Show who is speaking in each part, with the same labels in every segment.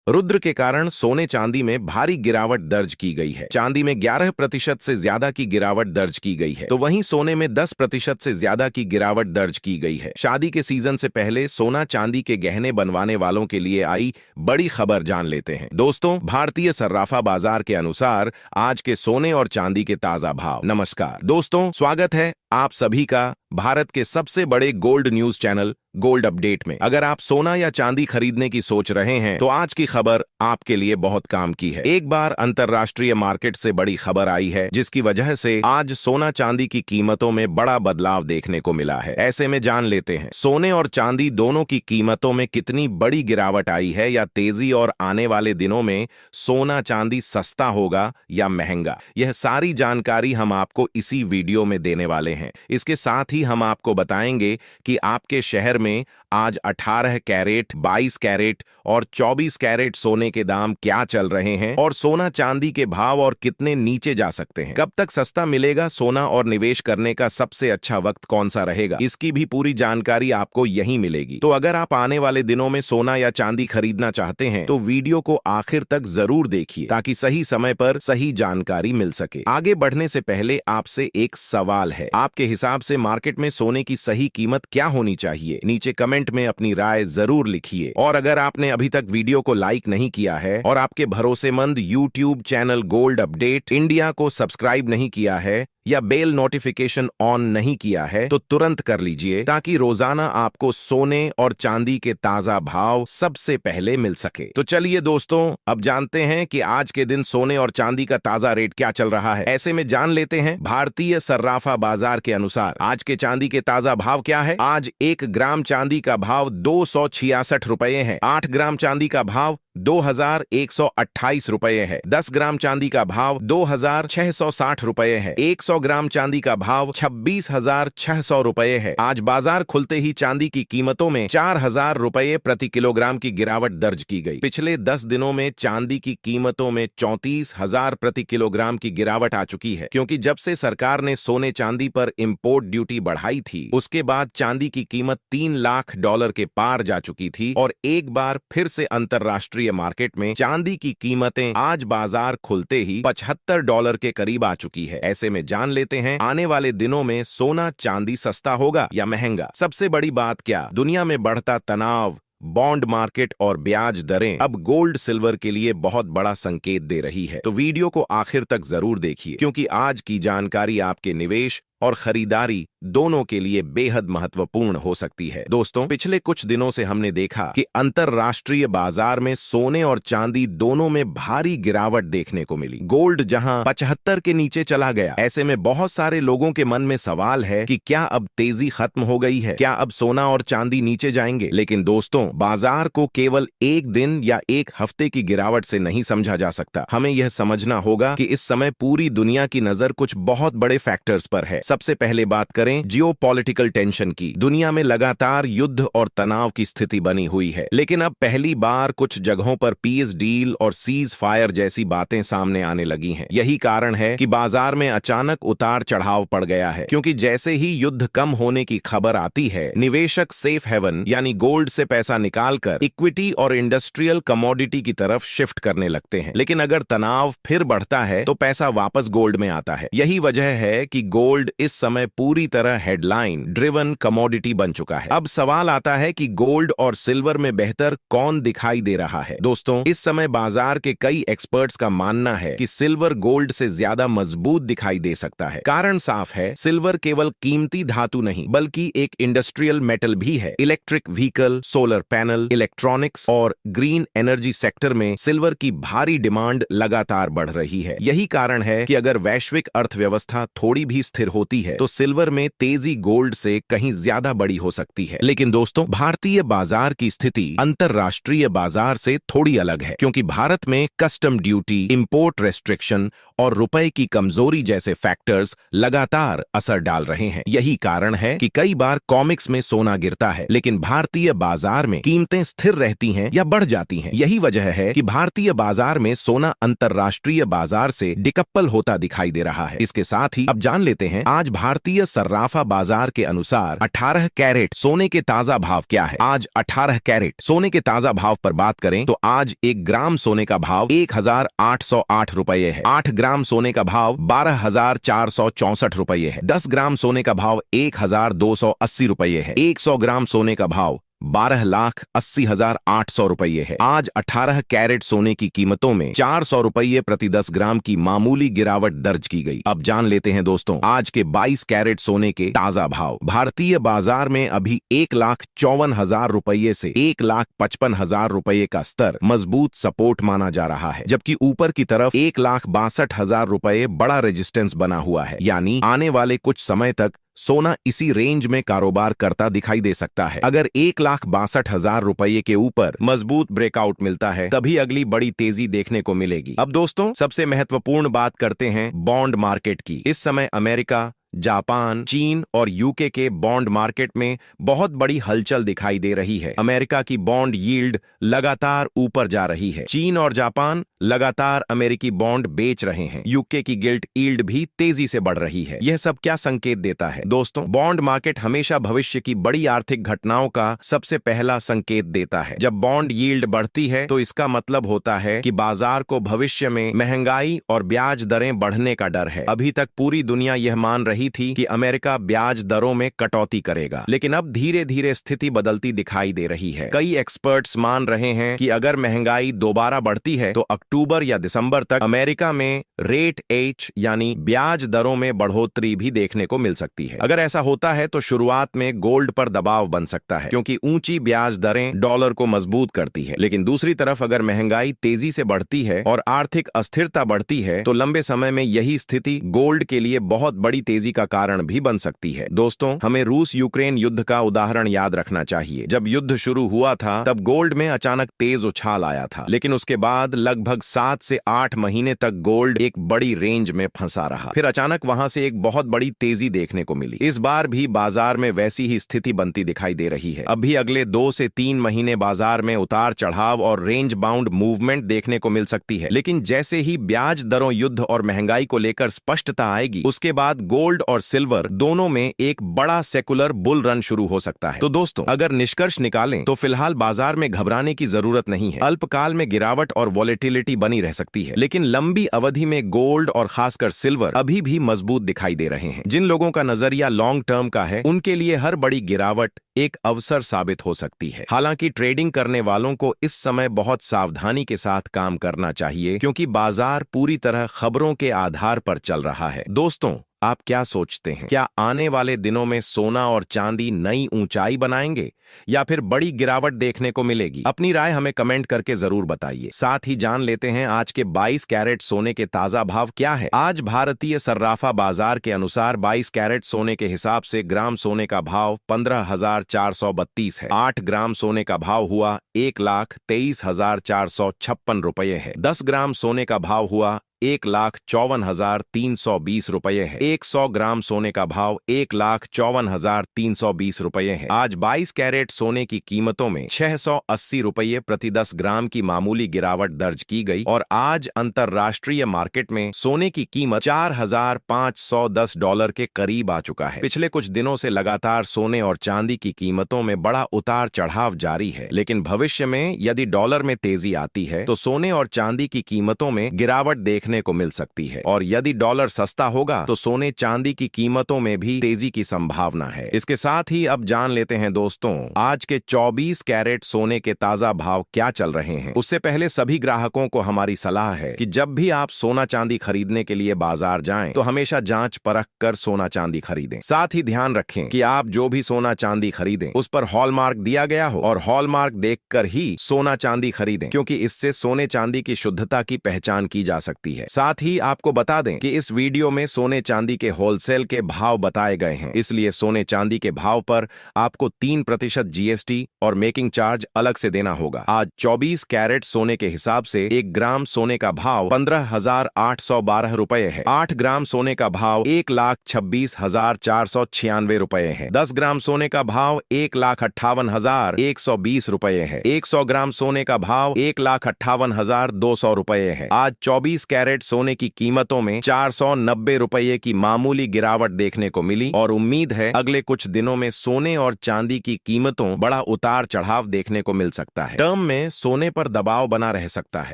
Speaker 1: रुद्र के कारण सोने चांदी में भारी गिरावट दर्ज की गई है। चांदी में 11% से ज्यादा की गिरावट दर्ज की गई है, तो वहीं सोने में 10% से ज्यादा की गिरावट दर्ज की गई है। शादी के सीजन से पहले सोना चांदी के गहने बनवाने वालों के लिए आई बड़ी खबर जान लेते हैं। दोस्तों, भारतीय सर्राफा बाजार के अनुसार आज के सोने और चांदी के ताजा भाव। नमस्कार दोस्तों, स्वागत है आप सभी का भारत के सबसे बड़े gold news channel gold update में। अगर आप सोना या चांदी खरीदने की सोच रहे हैं तो आज की खबर आपके लिए बहुत काम की है। एक बार अंतरराष्ट्रीय मार्केट से बड़ी खबर आई है जिसकी वजह से आज सोना चांदी की कीमतों में बड़ा बदलाव देखने को मिला है। ऐसे में जान लेते हैं सोने और चांदी दोनों की कीमतों में कितनी बड़ी गिरावट आई है या तेजी, और आने वाले दिनों में सोना चांदी सस्ता होगा या महंगा। यह सारी जानकारी हम आपको इसी वीडियो में देने वाले हैं। इसके साथ ही हम आपको बताएंगे कि आपके शहर में आज 18 कैरेट, 22 कैरेट और 24 कैरेट सोने के दाम क्या चल रहे हैं और सोना चांदी के भाव और कितने नीचे जा सकते हैं। कब तक सस्ता मिलेगा सोना और निवेश करने का सबसे अच्छा वक्त कौन सा रहेगा, इसकी भी पूरी जानकारी आपको यहीं मिलेगी। तो अगर आप आने वाले दिनों में सोना या चांदी खरीदना चाहते हैं तो वीडियो को आखिर तक जरूर देखिए ताकि सही समय पर सही जानकारी मिल सके। आगे बढ़ने से पहले आपसे एक सवाल है, आपके हिसाब से मार्केट में सोने की सही कीमत क्या होनी चाहिए? नीचे कमेंट में अपनी राय जरूर लिखिए। और अगर आपने अभी तक वीडियो को लाइक नहीं किया है और आपके भरोसेमंद YouTube channel gold update India को सब्सक्राइब नहीं किया है या बेल नोटिफिकेशन ऑन नहीं किया है तो तुरंत कर लीजिए ताकि रोजाना आपको सोने और चांदी के ताजा भाव सबसे पहले मिल सके। तो चलिए दोस्तों, अब जानते हैं कि आज के दिन सोने और चांदी का ताजा रेट क्या चल रहा है। ऐसे में जान लेते हैं भारतीय सर्राफा बाजार के अनुसार आज के चांदी के ताजा भाव क्या है। आज 1 ग्राम चांदी का भाव 266 रुपए है। 8 ग्राम चांदी का भाव 2128 रुपए है। 10 ग्राम चांदी का भाव 2660 रुपए है। 100 ग्राम चांदी का भाव 26,600 रुपए है। आज बाजार खुलते ही चांदी की कीमतों में 4000 रुपए प्रति किलोग्राम की गिरावट दर्ज की गई। पिछले 10 दिनों में चांदी की कीमतों में 34,000 प्रति किलोग्राम की गिरावट आ चुकी है, क्योंकि जब से सरकार ने सोने चांदी पर इंपोर्ट ड्यूटी बढ़ाई थी उसके बाद चांदी की कीमत $3 लाख के पार जा चुकी थी और एक बार फिर से अंतरराष्ट्रीय मार्केट में चांदी की कीमतें आज बाजार खुलते ही $75 के करीब आ चुकी है। ऐसे में जान लेते हैं आने वाले दिनों में सोना चांदी सस्ता होगा या महंगा। सबसे बड़ी बात क्या, दुनिया में बढ़ता तनाव, बॉन्ड मार्केट और ब्याज दरें अब गोल्ड सिल्वर के लिए बहुत बड़ा संकेत दे रही है। तो वीडियो को आखिर तक जरूर देखिए क्योंकि आज की जानकारी आपके निवेश और खरीदारी दोनों के लिए बेहद महत्वपूर्ण हो सकती है। दोस्तों, पिछले कुछ दिनों से हमने देखा कि अंतरराष्ट्रीय बाजार में सोने और चांदी दोनों में भारी गिरावट देखने को मिली। गोल्ड जहां 75 के नीचे चला गया, ऐसे में बहुत सारे लोगों के मन में सवाल है कि क्या अब तेजी खत्म हो गई है, क्या अब सोना और चांदी नीचे जाएंगे। लेकिन दोस्तों, बाजार को केवल एक दिन या एक हफ्ते की गिरावट से नहीं समझा जा सकता। हमें यह समझना होगा कि इस समय पूरी दुनिया की नजर कुछ बहुत बड़े फैक्टर्स पर है। सबसे पहले बात करें जियोपॉलिटिकल टेंशन की। दुनिया में लगातार युद्ध और तनाव की स्थिति बनी हुई है, लेकिन अब पहली बार कुछ जगहों पर पीस डील और सीज फायर जैसी बातें सामने आने लगी हैं। यही कारण है कि बाजार में अचानक उतार चढ़ाव पड़ गया है, क्योंकि जैसे ही युद्ध कम होने की खबर आती है निवेशक सेफ हेवन यानी गोल्ड से पैसा निकालकर इक्विटी और इंडस्ट्रियल कमोडिटी की तरफ शिफ्ट करने लगते हैं। लेकिन अगर तनाव फिर बढ़ता है तो पैसा वापस गोल्ड में आता है। यही वजह है कि गोल्ड इस समय पूरी तरह हेडलाइन ड्रिवन कमोडिटी बन चुका है। अब सवाल आता है कि गोल्ड और सिल्वर में बेहतर कौन दिखाई दे रहा है। दोस्तों, इस समय बाजार के कई एक्सपर्ट्स का मानना है कि सिल्वर गोल्ड से ज्यादा मजबूत दिखाई दे सकता है। कारण साफ है, सिल्वर केवल कीमती धातु नहीं बल्कि एक इंडस्ट्रियल मेटल भी है। Electric vehicle, solar panel, electronics और ग्रीन एनर्जी सेक्टर में सिल्वर की भारी डिमांड लगातार बढ़ रही है। यही कारण है कि अगर वैश्विक अर्थव्यवस्था थोड़ी भी स्थिर होती है तो सिल्वर में तेजी गोल्ड से कहीं ज्यादा बड़ी हो सकती है। लेकिन दोस्तों, भारतीय बाजार की स्थिति अंतरराष्ट्रीय बाजार से थोड़ी अलग है, क्योंकि भारत में कस्टम ड्यूटी, इंपोर्ट रेस्ट्रिक्शन और रुपए की कमजोरी जैसे फैक्टर्स लगातार असर डाल रहे हैं। यही कारण है कि कई बार कॉमिक्स में सोना गिरता है, लेकिन भारतीय बाजार में कीमतें स्थिर रहती हैं या बढ़ जाती हैं। यही वजह है कि भारतीय बाजार में सोना अंतरराष्ट्रीय बाजार से डिकप्पल होता दिखाई दे रहा है। इसके साथ ही अब जान लेते हैं आज भारतीय सर्राफा बाजार के अनुसार 18 कैरेट सोने के ताजा भाव क्या है। आज 18 कैरेट सोने के ताजा भाव पर बात करें तो आज 1 ग्राम सोने का भाव 1808 रुपये है। 8 ग्राम सोने का भाव 12,464 रुपये है। 10 ग्राम सोने का भाव 1,280 रुपये है। 100 ग्राम सोने का भाव 12,80,800 रुपये है। आज 18 कैरेट सोने की कीमतों में 400 रुपये प्रति 10 ग्राम की मामूली गिरावट दर्ज की गई। अब जान लेते हैं दोस्तों आज के 22 कैरेट सोने के ताजा भाव। भारतीय बाजार में अभी 1,54,000 रुपये से 1,55,000 रुपये का स्तर मजबूत सपोर्ट माना जा रहा है, जबकि ऊपर की तरफ 1,62,000 रुपये बड़ा रेजिस्टेंस बना हुआ है। यानी आने वाले कुछ समय तक सोना इसी रेंज में कारोबार करता दिखाई दे सकता है। अगर 1,62,000 रुपये के ऊपर मजबूत ब्रेकआउट मिलता है तभी अगली बड़ी तेजी देखने को मिलेगी। अब दोस्तों सबसे महत्वपूर्ण बात करते हैं बॉन्ड मार्केट की। इस समय अमेरिका, जापान, चीन और यूके के बॉन्ड मार्केट में बहुत बड़ी हलचल दिखाई दे रही है। अमेरिका की बॉन्ड यील्ड लगातार ऊपर जा रही है। चीन और जापान लगातार अमेरिकी बॉन्ड बेच रहे हैं। यूके की गिल्ट यील्ड भी तेजी से बढ़ रही है। यह सब क्या संकेत देता है दोस्तों? बॉन्ड मार्केट हमेशा भविष्य की बड़ी आर्थिक घटनाओं का सबसे पहला संकेत देता है। जब बॉन्ड यील्ड बढ़ती है तो इसका मतलब होता है कि बाजार को भविष्य में महंगाई और ब्याज दरें बढ़ने का डर है। अभी तक पूरी दुनिया यह मान रही थी कि अमेरिका ब्याज दरों में कटौती करेगा, लेकिन अब धीरे धीरे स्थिति बदलती दिखाई दे रही है। कई एक्सपर्ट्स मान रहे हैं कि अगर महंगाई दोबारा बढ़ती है तो अक्टूबर या दिसंबर तक अमेरिका में रेट एच यानी ब्याज दरों में बढ़ोतरी भी देखने को मिल सकती है। अगर ऐसा होता है तो शुरुआत में गोल्ड पर दबाव बन सकता है, क्योंकि ऊंची ब्याज दरें डॉलर को मजबूत करती है। लेकिन दूसरी तरफ अगर महंगाई तेजी से बढ़ती है और आर्थिक अस्थिरता बढ़ती है तो लंबे समय में यही स्थिति गोल्ड के लिए बहुत बड़ी तेजी का कारण भी बन सकती है। दोस्तों हमें रूस यूक्रेन युद्ध का उदाहरण याद रखना चाहिए। जब युद्ध शुरू हुआ था तब गोल्ड में अचानक तेज उछाल आया था, लेकिन उसके बाद लगभग 7 से 8 महीने तक गोल्ड एक बड़ी रेंज में फंसा रहा। फिर अचानक वहां से एक बहुत बड़ी तेजी देखने को मिली। इस बार भी बाजार में वैसी ही स्थिति बनती दिखाई दे रही है। अभी अगले 2 से 3 महीने बाजार में उतार चढ़ाव और रेंज बाउंड मूवमेंट देखने को मिल सकती है, लेकिन जैसे ही ब्याज दरों, युद्ध और महंगाई को लेकर स्पष्टता आएगी उसके बाद गोल्ड और सिल्वर दोनों में एक बड़ा सेकुलर बुल रन शुरू हो सकता है। तो दोस्तों अगर निष्कर्ष निकालें तो फिलहाल बाजार में घबराने की जरूरत नहीं है। अल्पकाल में गिरावट और वॉलेटिलिटी बनी रह सकती है, लेकिन लंबी अवधि में गोल्ड और खासकर सिल्वर अभी भी मजबूत दिखाई दे रहे हैं। जिन लोगों का नजरिया लॉन्ग टर्म का है उनके लिए हर बड़ी गिरावट एक अवसर साबित हो सकती है। हालांकि ट्रेडिंग करने वालों को इस समय बहुत सावधानी के साथ काम करना चाहिए, क्योंकि बाजार पूरी तरह खबरों के आधार पर चल रहा है। दोस्तों आप क्या सोचते हैं? क्या आने वाले दिनों में सोना और चांदी नई ऊंचाई बनाएंगे या फिर बड़ी गिरावट देखने को मिलेगी? अपनी राय हमें कमेंट करके जरूर बताइए। साथ ही जान लेते हैं आज के 22 कैरेट सोने के ताजा भाव क्या है। आज भारतीय सर्राफा बाजार के अनुसार 22 कैरेट सोने के हिसाब से ग्राम सोने का भाव 15,432 है। 8 ग्राम सोने का भाव हुआ 1,23,456 रुपये है। 10 ग्राम सोने का भाव हुआ 1,54,320 रुपये है। 100 ग्राम सोने का भाव 1,54,320 रुपये है। आज 22 कैरेट सोने की कीमतों में 680 रुपये प्रति 10 ग्राम की मामूली गिरावट दर्ज की गई और आज अंतरराष्ट्रीय मार्केट में सोने की कीमत $4,510 के करीब आ चुका है। पिछले कुछ दिनों से लगातार सोने और चांदी की कीमतों में बड़ा उतार चढ़ाव जारी है, लेकिन भविष्य में यदि डॉलर में तेजी आती है तो सोने और चांदी की कीमतों में गिरावट देखने को मिल सकती है, और यदि डॉलर सस्ता होगा तो सोने चांदी की कीमतों में भी तेजी की संभावना है। इसके साथ ही अब जान लेते हैं दोस्तों आज के 24 कैरेट सोने के ताजा भाव क्या चल रहे हैं। उससे पहले सभी ग्राहकों को हमारी सलाह है कि जब भी आप सोना चांदी खरीदने के लिए बाजार जाएं तो हमेशा जांच परख कर सोना चांदी खरीदें। साथ ही ध्यान रखें कि आप जो भी सोना चांदी खरीदें उस पर हॉलमार्क दिया गया हो और हॉलमार्क देखकर ही सोना चांदी खरीदें, क्योंकि इससे सोने चांदी की शुद्धता की पहचान की जा सकती है। है। साथ ही आपको बता दें कि इस वीडियो में सोने चांदी के होलसेल के भाव बताए गए हैं, इसलिए सोने चांदी के भाव पर आपको 3% GST और मेकिंग चार्ज अलग से देना होगा। आज 24 कैरेट सोने के हिसाब से 1 ग्राम सोने का भाव 15,812 रुपए है। 8 ग्राम सोने का भाव 1,26,496 रुपए है। 10 ग्राम सोने का भाव 1,58,120 रुपए है। 100 ग्राम सोने का भाव 1,58,200 रुपए है। आज 24 कैरेट सोने की कीमतों में 490 रुपए की मामूली गिरावट देखने को मिली और उम्मीद है अगले कुछ दिनों में सोने और चांदी की कीमतों बड़ा उतार चढ़ाव देखने को मिल सकता है। टर्म में सोने पर दबाव बना रह सकता है,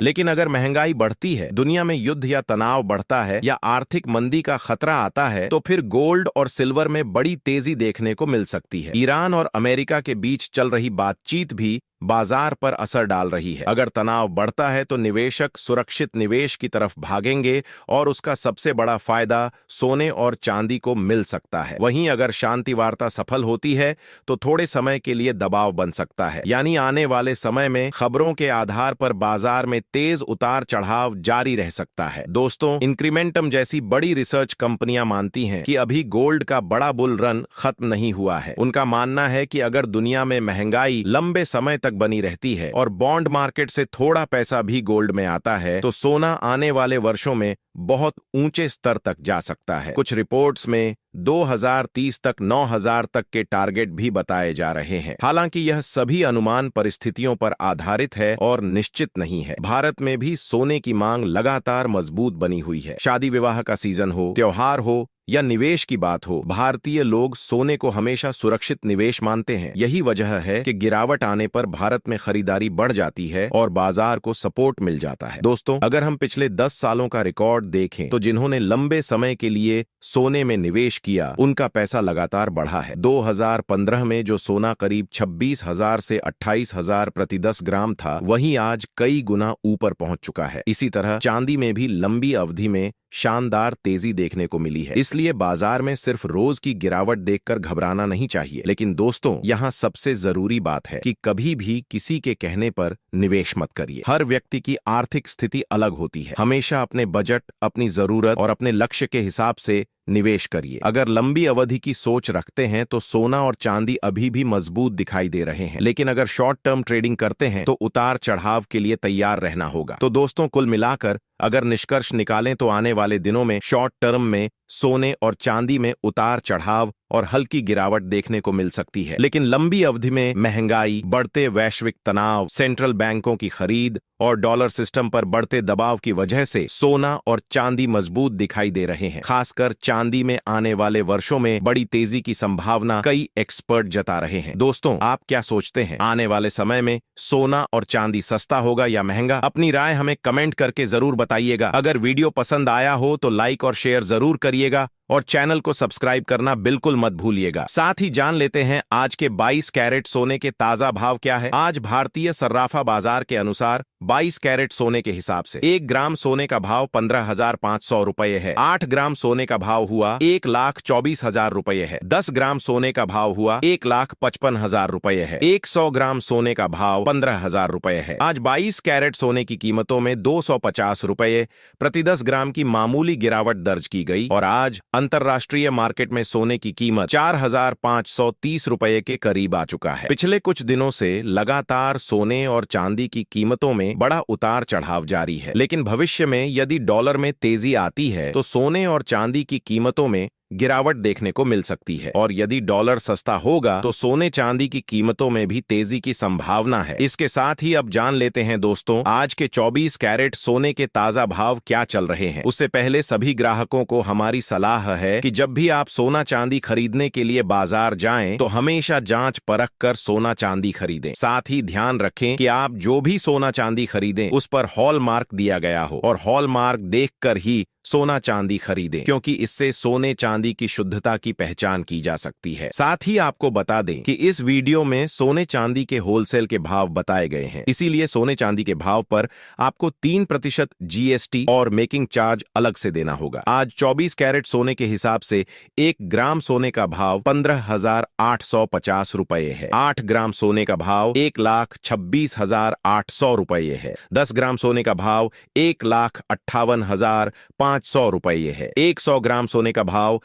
Speaker 1: लेकिन अगर महंगाई बढ़ती है, दुनिया में युद्ध या तनाव बढ़ता है या आर्थिक मंदी का खतरा आता है तो फिर गोल्ड और सिल्वर में बड़ी तेजी देखने को मिल सकती है। ईरान और अमेरिका के बीच चल रही बातचीत भी बाजार पर असर डाल रही है। अगर तनाव बढ़ता है तो निवेशक सुरक्षित निवेश की तरफ भागेंगे और उसका सबसे बड़ा फायदा सोने और चांदी को मिल सकता है। वहीं अगर शांति वार्ता सफल होती है तो थोड़े समय के लिए दबाव बन सकता है, यानी आने वाले समय में खबरों के आधार पर बाजार में तेज उतार चढ़ाव जारी रह सकता है। दोस्तों, इंक्रीमेंटम जैसी बड़ी रिसर्च कंपनियां मानती हैं कि अभी गोल्ड का बड़ा बुल रन खत्म नहीं हुआ है। उनका मानना है कि अगर दुनिया में महंगाई लंबे समय तक बनी रहती है और बॉन्ड मार्केट से थोड़ा पैसा भी गोल्ड में आता है तो सोना आने वाले वर्षों में बहुत ऊंचे स्तर तक जा सकता है। कुछ रिपोर्ट्स में 2030 तक 9,000 तक के टारगेट भी बताए जा रहे हैं। हालांकि यह सभी अनुमान परिस्थितियों पर आधारित है और निश्चित नहीं है। भारत में भी सोने की मांग लगातार मजबूत बनी हुई है। शादी विवाह का सीजन हो, त्योहार हो या निवेश की बात हो, भारतीय लोग सोने को हमेशा सुरक्षित निवेश मानते हैं। यही वजह है कि गिरावट आने पर भारत में खरीदारी बढ़ जाती है और बाजार को सपोर्ट मिल जाता है। दोस्तों, अगर हम पिछले 10 सालों का रिकॉर्ड देखें तो जिन्होंने लंबे समय के लिए सोने में निवेश किया उनका पैसा लगातार बढ़ा है। 2015 में जो सोना करीब 26,000 से 28,000 प्रति 10 ग्राम था, वहीं आज कई गुना ऊपर पहुंच चुका है। इसी तरह चांदी में भी लंबी अवधि में शानदार तेजी देखने को मिली है। इसलिए बाजार में सिर्फ रोज की गिरावट देखकर घबराना नहीं चाहिए। लेकिन दोस्तों, यहाँ सबसे जरूरी बात है कि कभी भी किसी के कहने पर निवेश मत करिए। हर व्यक्ति की आर्थिक स्थिति अलग होती है। हमेशा अपने बजट, अपनी जरूरत और अपने लक्ष्य के हिसाब से निवेश करिए। अगर लंबी अवधि की सोच रखते हैं तो सोना और चांदी अभी भी मजबूत दिखाई दे रहे हैं, लेकिन अगर शॉर्ट टर्म ट्रेडिंग करते हैं तो उतार चढ़ाव के लिए तैयार रहना होगा। तो दोस्तों, कुल मिलाकर अगर निष्कर्ष निकालें तो आने वाले दिनों में शॉर्ट टर्म में सोने और चांदी में उतार चढ़ाव और हल्की गिरावट देखने को मिल सकती है, लेकिन लंबी अवधि में महंगाई, बढ़ते वैश्विक तनाव, सेंट्रल बैंकों की खरीद और डॉलर सिस्टम पर बढ़ते दबाव की वजह से सोना और चांदी मजबूत दिखाई दे रहे हैं। खासकर चांदी में आने वाले वर्षों में बड़ी तेजी की संभावना कई एक्सपर्ट जता रहे हैं। दोस्तों, आप क्या सोचते हैं? आने वाले समय में सोना और चांदी सस्ता होगा या महंगा? अपनी राय हमें कमेंट करके जरूर बताइएगा। अगर वीडियो पसंद आया हो तो लाइक और शेयर जरूर करिएगा और चैनल को सब्सक्राइब करना बिल्कुल मत भूलिएगा। साथ ही जान लेते हैं आज के 22 कैरेट सोने के ताजा भाव क्या है। आज भारतीय सर्राफा बाजार के अनुसार 22 कैरेट सोने के हिसाब से 1 ग्राम सोने का भाव 15,500 रुपए है। 8 ग्राम सोने का भाव हुआ 1,24,000 रुपए है। 10 ग्राम सोने का भाव हुआ 1,55,000 रुपए है। 100 ग्राम सोने का भाव 15,000 रुपए है। आज 22 कैरेट सोने की कीमतों में 250 रुपए प्रति 10 ग्राम की मामूली गिरावट दर्ज की गई और आज अंतरराष्ट्रीय मार्केट में सोने की कीमत 4,530 रुपए के करीब आ चुका है। पिछले कुछ दिनों से लगातार सोने और चांदी की कीमतों में बड़ा उतार चढ़ाव जारी है, लेकिन भविष्य में यदि डॉलर में तेजी आती है तो सोने और चांदी की कीमतों में गिरावट देखने को मिल सकती है और यदि डॉलर सस्ता होगा तो सोने चांदी की कीमतों में भी तेजी की संभावना है। इसके साथ ही अब जान लेते हैं दोस्तों, आज के 24 कैरेट सोने के ताजा भाव क्या चल रहे हैं। उससे पहले सभी ग्राहकों को हमारी सलाह है कि जब भी आप सोना चांदी खरीदने के लिए बाजार जाएं तो हमेशा जांच परख कर सोना चांदी खरीदें। साथ ही ध्यान रखें कि आप जो भी सोना चांदी खरीदें उस पर हॉलमार्क दिया गया हो और हॉलमार्क देखकर ही सोना चांदी खरीदें, क्योंकि इससे सोने चांदी चांदी की शुद्धता की पहचान की जा सकती है। साथ ही आपको बता दें कि इस वीडियो में सोने चांदी के होलसेल के भाव बताए गए हैं, इसीलिए सोने चांदी के भाव पर आपको 3% जीएसटी और मेकिंग चार्ज अलग से देना होगा। आज 24 कैरेट सोने के हिसाब से 1 ग्राम सोने का भाव 15,850 रुपए है। 8 ग्राम सोने का भाव 1,26,800 रुपये है। 10 ग्राम सोने का भाव 1,58,500 रुपये है। 100 ग्राम सोने का भाव